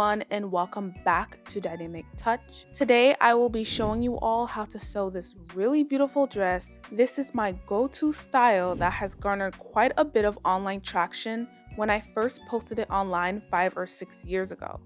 everyone, and welcome back to Dynamic Touch. Today I will be showing you all how to sew this really beautiful dress. This is my go-to style that has garnered quite a bit of online traction when I first posted it online 5 or 6 years ago.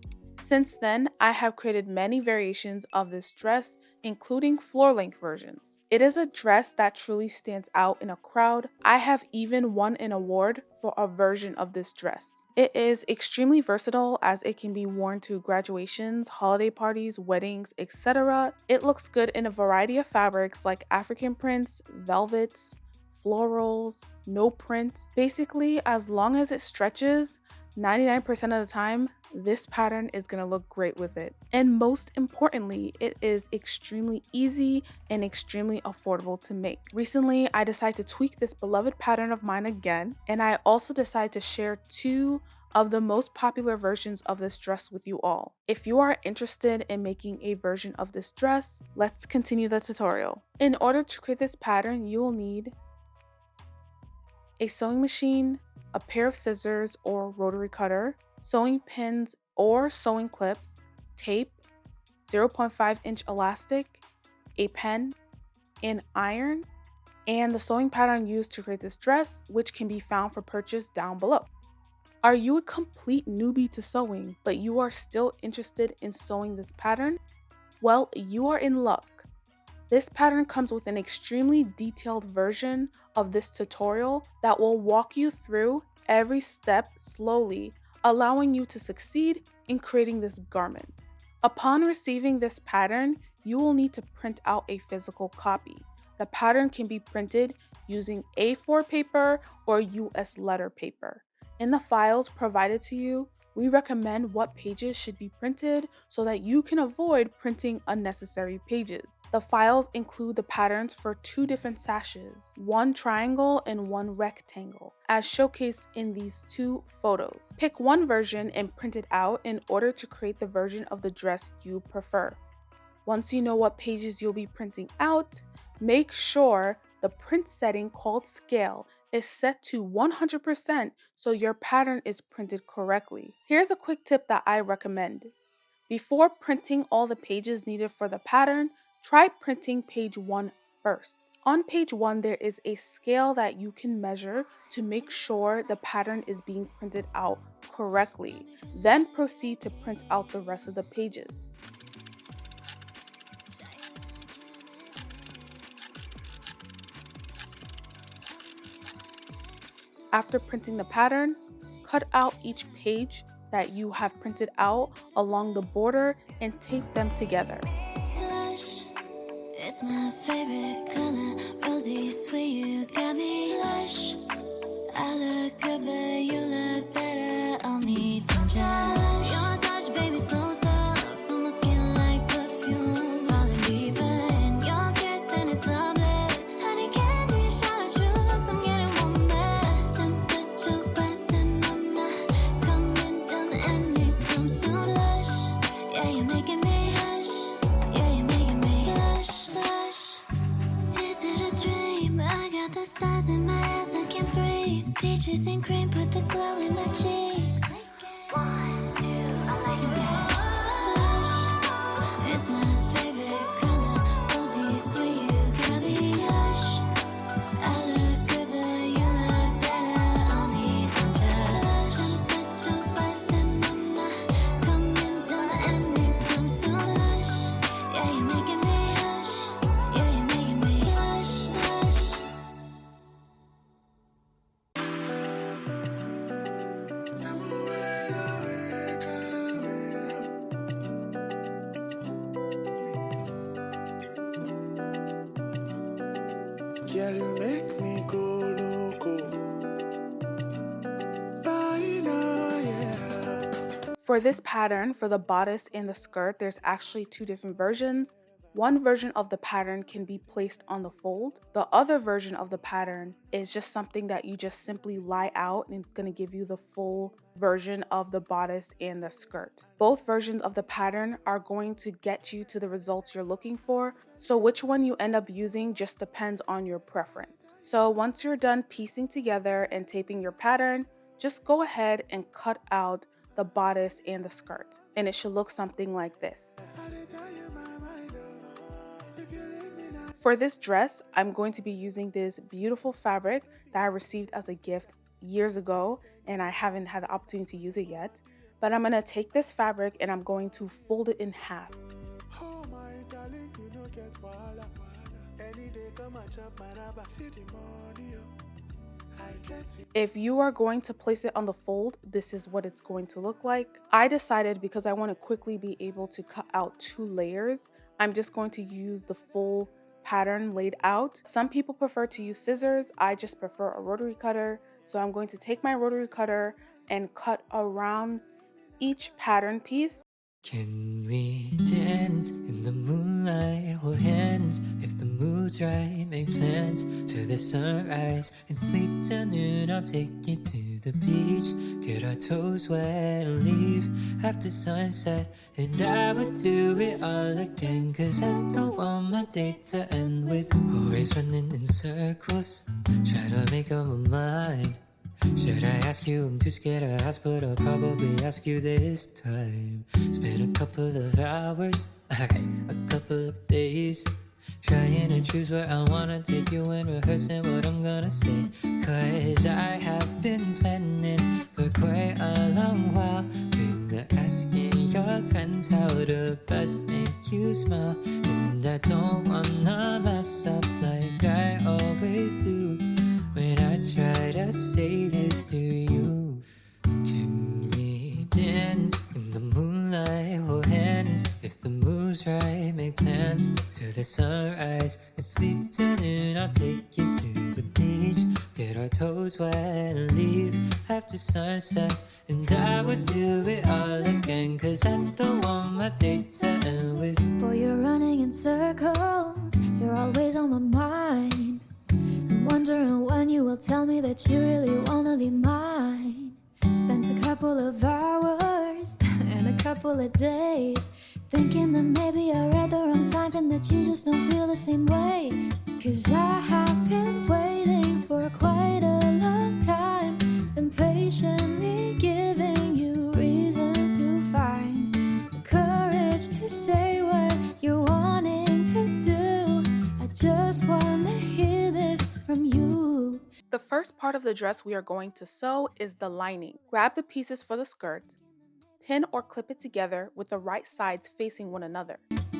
Since then, I have created many variations of this dress, including floor-length versions. It is a dress that truly stands out in a crowd. I have even won an award for a version of this dress. It is extremely versatile as it can be worn to graduations, holiday parties, weddings, etc. It looks good in a variety of fabrics like African prints, velvets, florals, no prints. Basically, as long as it stretches, 99% of the time, this pattern is going to look great with it. And most importantly, it is extremely easy and extremely affordable to make. Recently, I decided to tweak this beloved pattern of mine again, and I also decided to share 2 of the most popular versions of this dress with you all. If you are interested in making a version of this dress, let's continue the tutorial. In order to create this pattern, you will need a sewing machine, a pair of scissors or rotary cutter, sewing pins or sewing clips, tape, 0.5-inch elastic, a pen, an iron, and the sewing pattern used to create this dress, which can be found for purchase down below. Are you a complete newbie to sewing, but you are still interested in sewing this pattern? Well, you are in luck. This pattern comes with an extremely detailed version of this tutorial that will walk you through every step slowly, allowing you to succeed in creating this garment. Upon receiving this pattern, you will need to print out a physical copy. The pattern can be printed using A4 paper or US letter paper. In the files provided to you, we recommend what pages should be printed so that you can avoid printing unnecessary pages. The files include the patterns for 2 different sashes, one triangle and one rectangle, as showcased in these 2 photos. Pick one version and print it out in order to create the version of the dress you prefer. Once you know what pages you'll be printing out, make sure the print setting called scale is set to 100% so your pattern is printed correctly. Here's a quick tip that I recommend. Before printing all the pages needed for the pattern, try printing page 1 first. On page 1, there is a scale that you can measure to make sure the pattern is being printed out correctly. Then proceed to print out the rest of the pages. After printing the pattern, cut out each page that you have printed out along the border and tape them together. Lush, it's my favorite color, rosy sweet, you got me lush. I look good but you look better on me, don't ya? Your touch, baby, so soft on my skin like perfume, falling deeper in your kiss and it's a bliss. Honey candy, chartreuse, I'm getting warmer. Temperature rising, I'm not coming down anytime soon. Lush, yeah, you're making me hush. Yeah, you're making me lush, lush. Is it a dream? I got the stars in my eyes, I can't breathe. Peaches and cream, put the glow in my cheeks. 1, 2, I like it. Lush, it's my favorite color, rosy sweet, you got me hush. I look good but you look better on me, don't ya? Lush, temperature rising, I'm not coming down anytime soon. Lush, yeah, you're making me hush. Yeah, you're making me hush, hush. Girl, you make me go loco. Yeah. For this pattern, for the bodice and the skirt, there's actually 2 different versions. One version of the pattern can be placed on the fold. The other version of the pattern is just something that you just simply lie out, and it's going to give you the full version of the bodice and the skirt. Both versions of the pattern are going to get you to the results you're looking for, so which one you end up using just depends on your preference. So once you're done piecing together and taping your pattern, just go ahead and cut out the bodice and the skirt. and it should look something like this. For this dress, I'm going to be using this beautiful fabric that I received as a gift years ago, and I haven't had the opportunity to use it yet. But I'm going to take this fabric and I'm going to fold it in half. If you are going to place it on the fold, this is what it's going to look like. I decided, because I want to quickly be able to cut out 2 layers, I'm just going to use the full pattern laid out. Some people prefer to use scissors. I just prefer a rotary cutter. So I'm going to take my rotary cutter and cut around each pattern piece. Can we dance in the moonlight, hold hands if the mood's right, make plans to the sunrise and sleep till noon. I'll take you to the beach, get our toes wet and leave after sunset. And I would do it all again, cause I don't want my day to end with always running in circles, try to make up my mind. Should I ask you? I'm too scared to ask, but I'll probably ask you this time. It's been a couple of hours, alright, a couple of days, trying to choose where I wanna take you and rehearsing what I'm gonna say. Cause I have been planning for quite a long while, been asking your friends how to best make you smile. And I don't wanna mess up like I always do when I try to say this to you. Can we dance in the moonlight, hold hands if the mood's right, make plans to the sunrise and sleep till noon. I'll take you to the beach, get our toes wet and leave after sunset. And I would do it all again, cause I don't want my day to end with Boy, you're running in circles, you're always on my mind. I'm wondering when you will tell me that you really wanna be mine. Spent a couple of hours and a couple of days thinking that maybe I read the wrong signs and that you just don't feel the same way. Cause I have been waiting for quite a long time and patiently giving you reasons to find the courage to say what you're wanting to do. I just wanna hear this from you. The first part of the dress we are going to sew is the lining. Grab the pieces for the skirt, pin or clip it together with the right sides facing one another.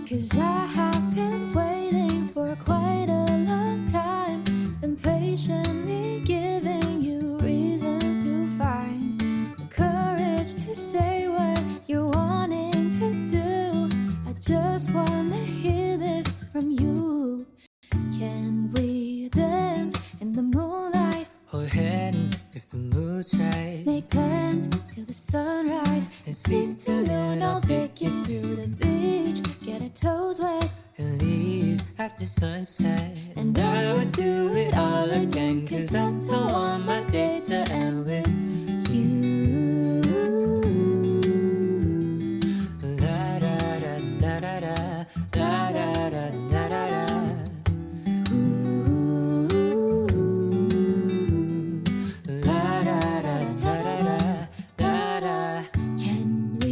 Cause I have been waiting for quite a long time and patiently giving you reasons to find the courage to say what you're wanting to do. I just wanna hear this from you. Can we dance in the moonlight, hold hands if the mood's right, make plans till the sunrise and sleep till noon. I'll take you to the beach, get our toes wet and leave after sunset. And I would do it all again, cause I don't want my day to end with you. La da da da da da da da da da da da. Ooh, la da da da da da da. Can we?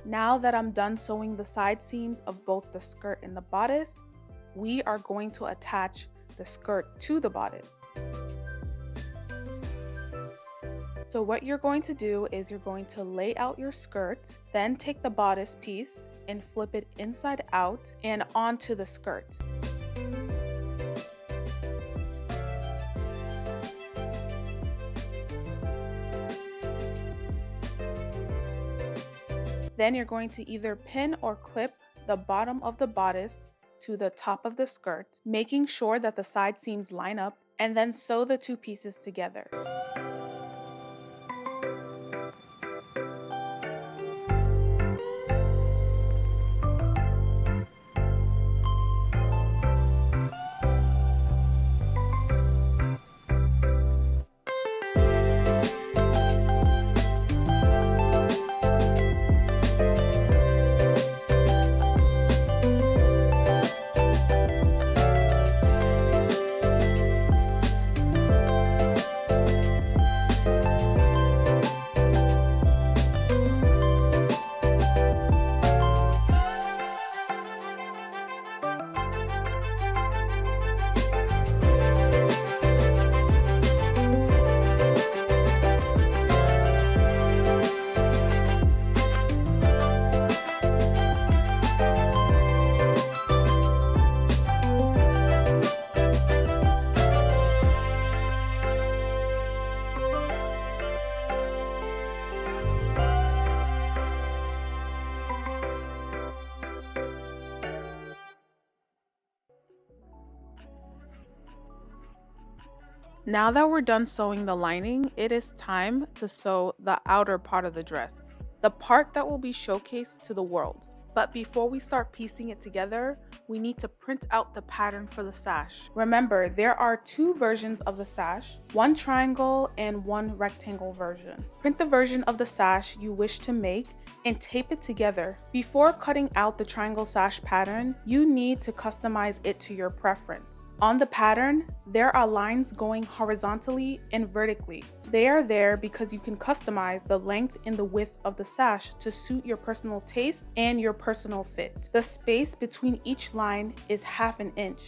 Now that I'm done sewing the side seams of both the skirt and the bodice, we are going to attach the skirt to the bodice. So what you're going to do is you're going to lay out your skirt, then take the bodice piece and flip it inside out and onto the skirt. Then you're going to either pin or clip the bottom of the bodice to the top of the skirt, making sure that the side seams line up, and then sew the two pieces together. Now that we're done sewing the lining, it is time to sew the outer part of the dress, the part that will be showcased to the world. But before we start piecing it together, we need to print out the pattern for the sash. Remember, there are two versions of the sash, one triangle and one rectangle version. Print the version of the sash you wish to make and tape it together. Before cutting out the triangle sash pattern, you need to customize it to your preference. On the pattern, there are lines going horizontally and vertically. They are there because you can customize the length and the width of the sash to suit your personal taste and your personal fit. The space between each line is ½ an inch.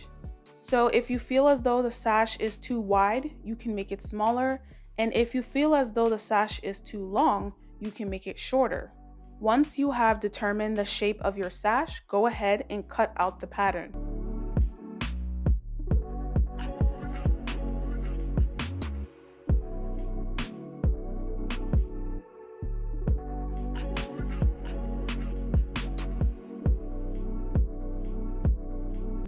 So if you feel as though the sash is too wide, you can make it smaller, and if you feel as though the sash is too long, you can make it shorter. Once you have determined the shape of your sash, go ahead and cut out the pattern.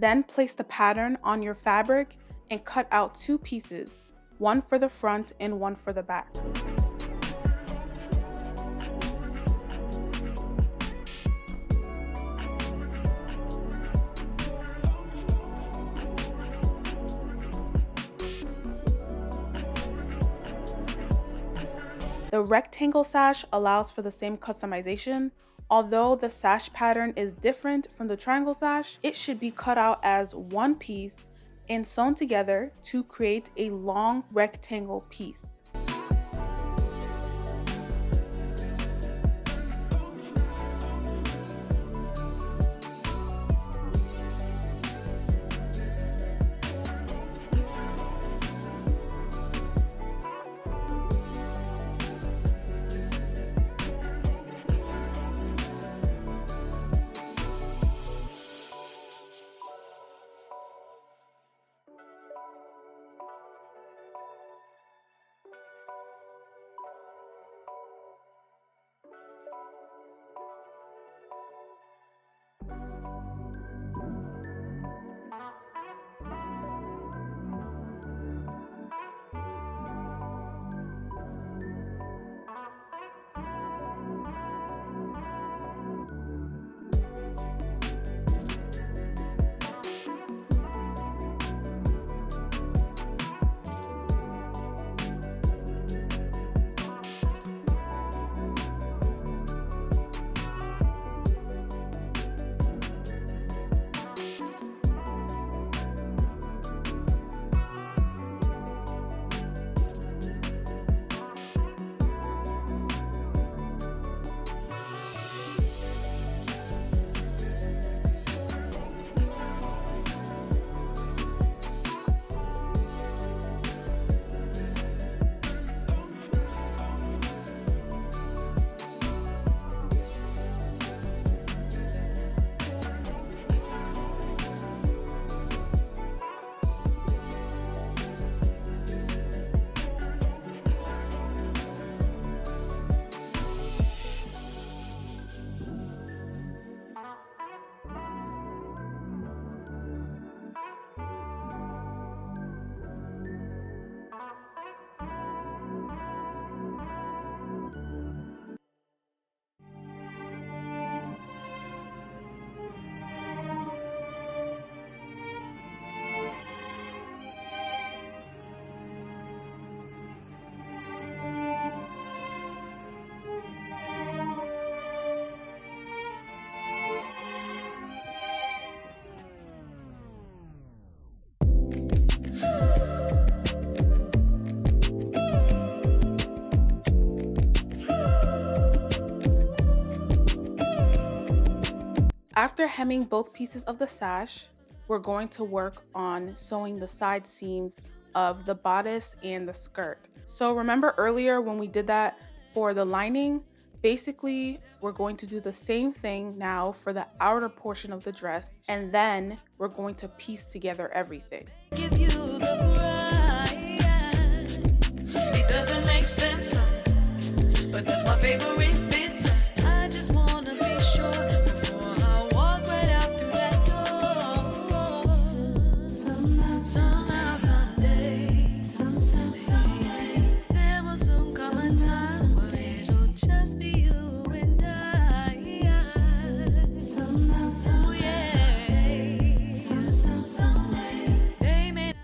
Then place the pattern on your fabric and cut out two pieces, one for the front and one for the back. The rectangle sash allows for the same customization. Although the sash pattern is different from the triangle sash, it should be cut out as one piece and sewn together to create a long rectangle piece. After hemming both pieces of the sash, we're going to work on sewing the side seams of the bodice and the skirt. So remember earlier when we did that for the lining? Basically, we're going to do the same thing now for the outer portion of the dress, and then we're going to piece together everything. Give you the prize. It doesn't make sense, but that's my favorite bit. I just wanna be sure before I walk right out through that door. Somehow, someday, there will soon come a time where it'll just be you and I. Oh yeah.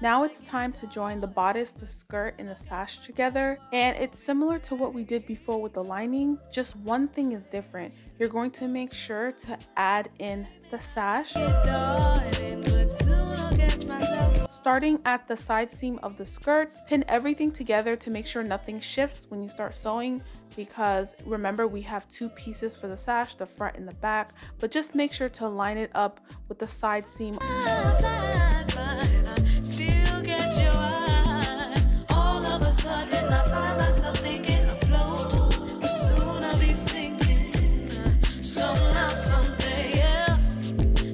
Now it's time to join the bodice, the skirt, and the sash together, and it's similar to what we did before with the lining, just one thing is different. You're going to make sure to add in the sash, starting at the side seam of the skirt. Pin everything together to make sure nothing shifts when you start sewing, because remember we have two pieces for the sash, the front and the back, but just make sure to line it up with the side seam. Still get your eye. All of a sudden I find myself thinking afloat, but soon I'll be sinking. Somehow, someday, yeah.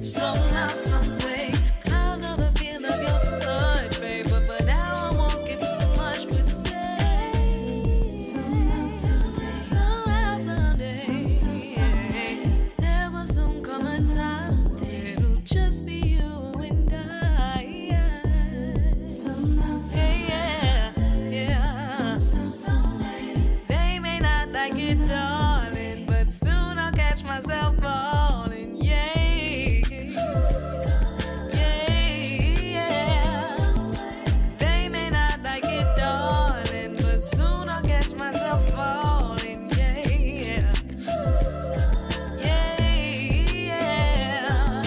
Somehow, someday, I'll know the feel of your touch, babe. But for now I won't get too much, but say somehow, someday, yeah. There will soon come a time where it'll just be you and I. Darling, but soon I'll catch myself falling, yeah, yeah. They may not like it, darling, but soon I'll catch myself falling, yeah, yeah.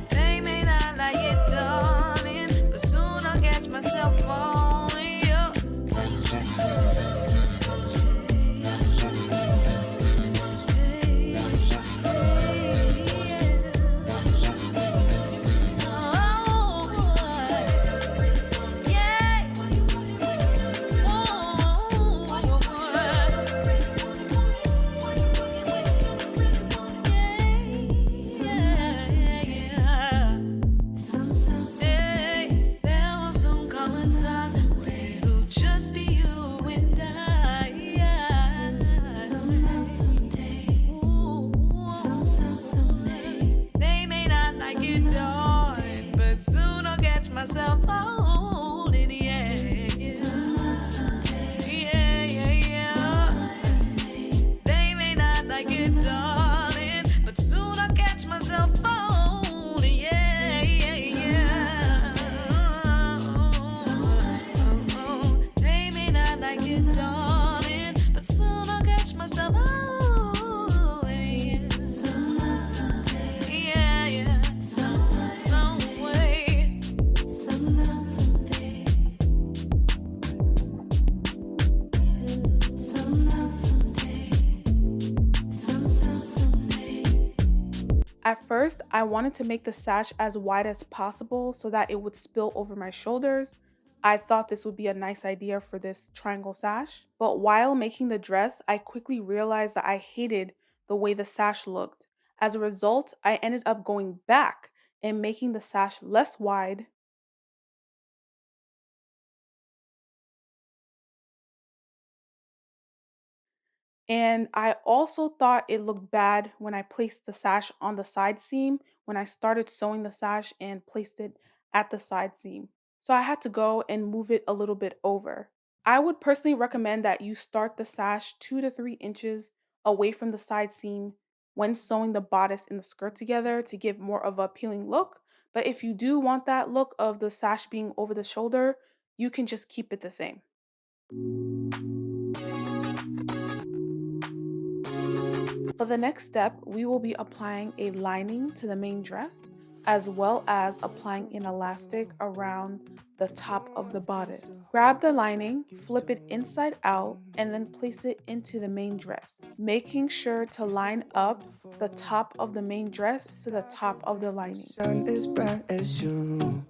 They may not like it, darling, but soon I'll catch myself falling, yeah. Myself holding, yeah, yeah. They may not like it, darling, but soon I'll catch myself holding, yeah. They may not like it, darling, but soon I'll catch myself holding, yeah. Some way. At first, I wanted to make the sash as wide as possible so that it would spill over my shoulders. I thought this would be a nice idea for this triangle sash, but while making the dress, I quickly realized that I hated the way the sash looked. As a result, I ended up going back and making the sash less wide, and I also thought it looked bad when I placed the sash on the side seam, when I started sewing the sash and placed it at the side seam. So I had to go and move it a little bit over. I would personally recommend that you start the sash 2 to 3 inches away from the side seam when sewing the bodice and the skirt together to give more of a appealing look. But if you do want that look of the sash being over the shoulder, you can just keep it the same. For the next step, we will be applying a lining to the main dress. as well as applying an elastic around the top of the bodice. Grab the lining, flip it inside out, and then place it into the main dress, making sure to line up the top of the main dress to the top of the lining. Shine as bright as you.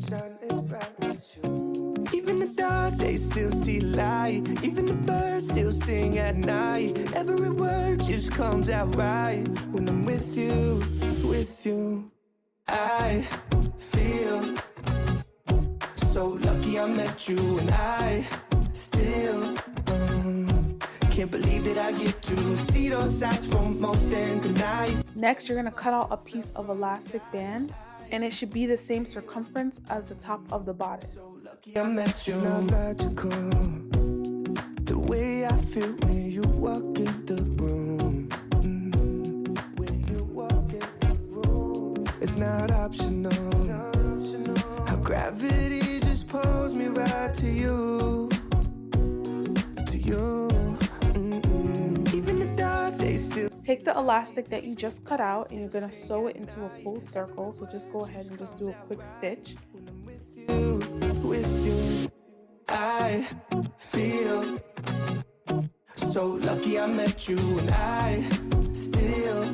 Shine as bright as you. Even the dark days still see light. Even the birds still sing at night. Every word just comes out right when I'm with you, with you. I feel so lucky I met you, and I still can't believe that I get to see those eyes for more than tonight. Next, you're going to cut out a piece of elastic band, and it should be the same circumference as the top of the bodice. So lucky I met you. It's not logical, the way I feel when you walk in the room. When you walk in the room, it's not optional. How gravity just pulls me right to you, to you. Even the dark days still. Take the elastic that you just cut out and you're going to sew it into a full circle. So just go ahead and just do a quick stitch. With you, I feel so lucky I met you, and I still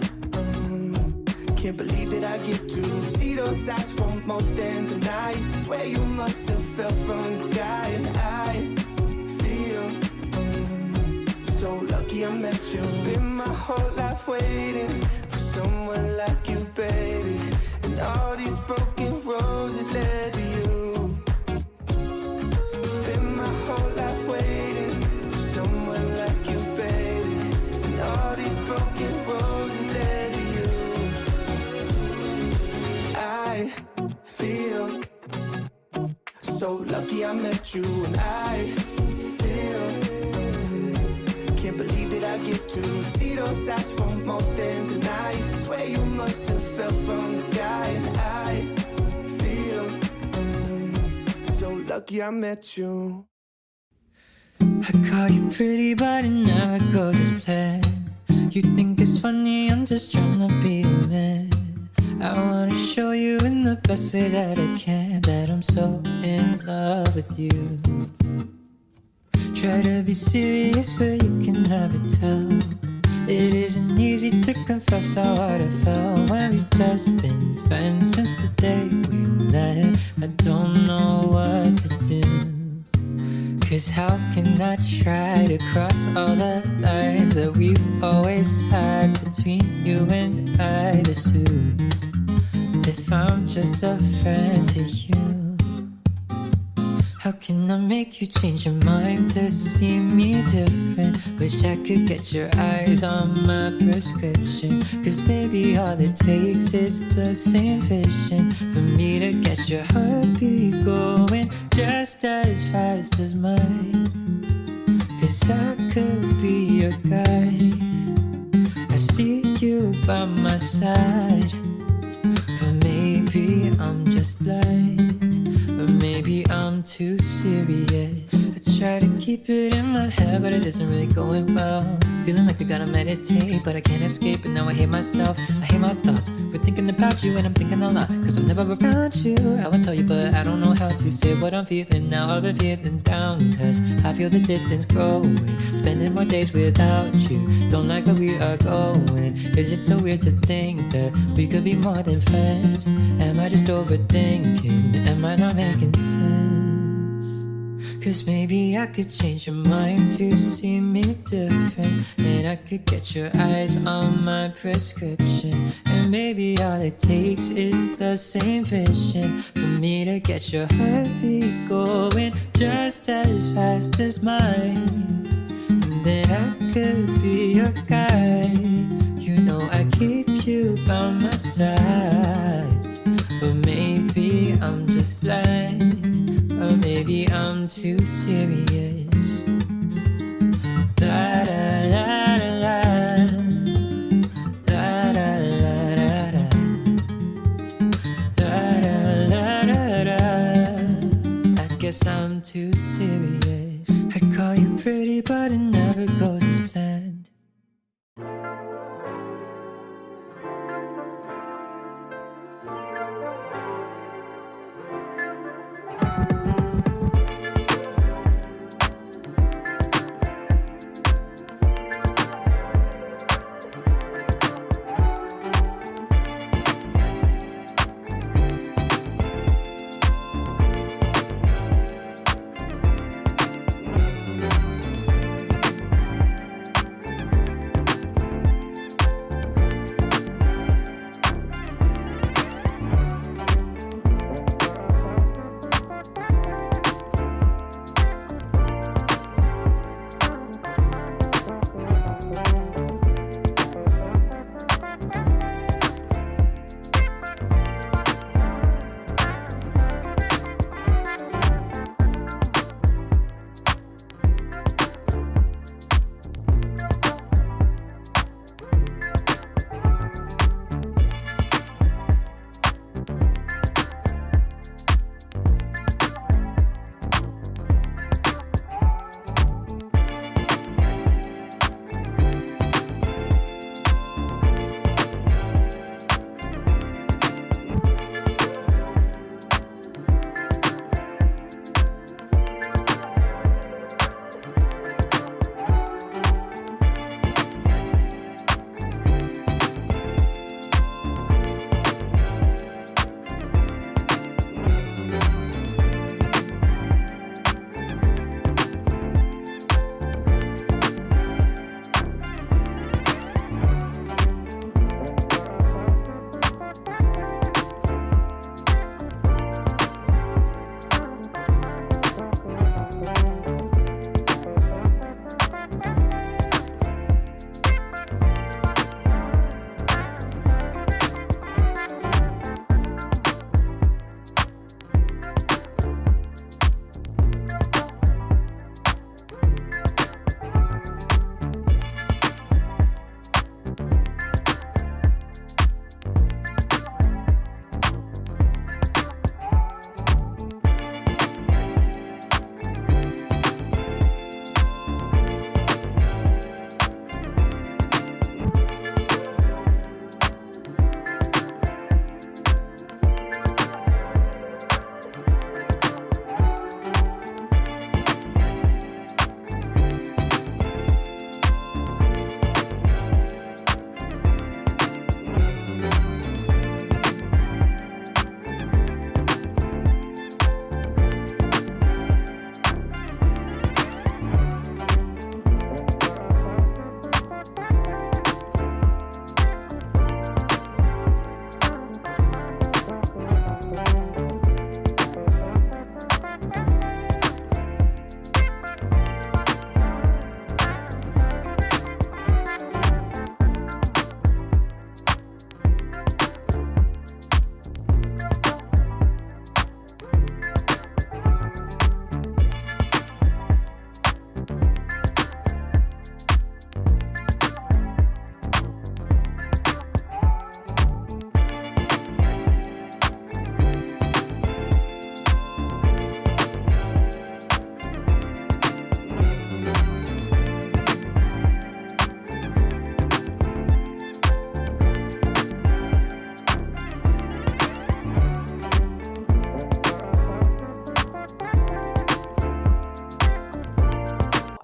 can't believe that I get to see those eyes for more than tonight. Swear you must have fell from the sky, and I feel so lucky I met you. Spent my whole life waiting for someone like you, baby, and all these broken roses led to you. Spent my whole life waiting for someone like you, baby, and all these broken roses led to you. I feel so lucky I met you, and I still can't believe that I get to see those eyes for more than tonight. Swear you must have fell from the sky, and I feel so lucky I met you. I call you pretty, but it never goes as planned. You think it's funny, I'm just trying to be a man. I wanna show you in the best way that I can that I'm so in love with you. Try to be serious, but you can never tell. It isn't easy to confess how hard I felt when we've just been friends since the day we met. I don't know what to do, 'cause how can I try to cross all the lines that we've always had between you and I? This soon, if I'm just a friend to you. How can I make you change your mind to see me different? Wish I could get your eyes on my prescription, 'cause baby all it takes is the same vision for me to get your heartbeat going just as fast as mine. 'Cause I could be your guy. I see you by my side, but maybe I'm just blind. Or maybe I'm too serious. I try to keep it in my head, but it isn't really going well. Feeling like I gotta meditate, but I can't escape. And now I hate myself, I hate my thoughts. We're thinking about you and I'm thinking a lot, 'cause I'm never around you. I would tell you, but I don't know how to say what I'm feeling now. I've been feeling down, 'cause I feel the distance growing. Spending more days without you, don't like where we are going. Is it so weird to think that we could be more than friends? Am I just overthinking? Am I not making sense? 'Cause maybe I could change your mind to see me different, and I could get your eyes on my prescription. And maybe all it takes is the same vision for me to get your heartbeat going just as fast as mine. And then I could be your guy. You know I keep you by my side. But maybe I'm just blind, or maybe I'm too serious. La da la da la, la da la da da, la da la da da. I guess I'm too serious. I call you pretty, but it never goes as planned.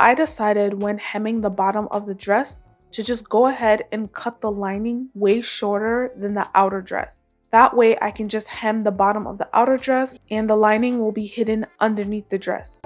I decided when hemming the bottom of the dress to just go ahead and cut the lining way shorter than the outer dress. That way I can just hem the bottom of the outer dress and the lining will be hidden underneath the dress.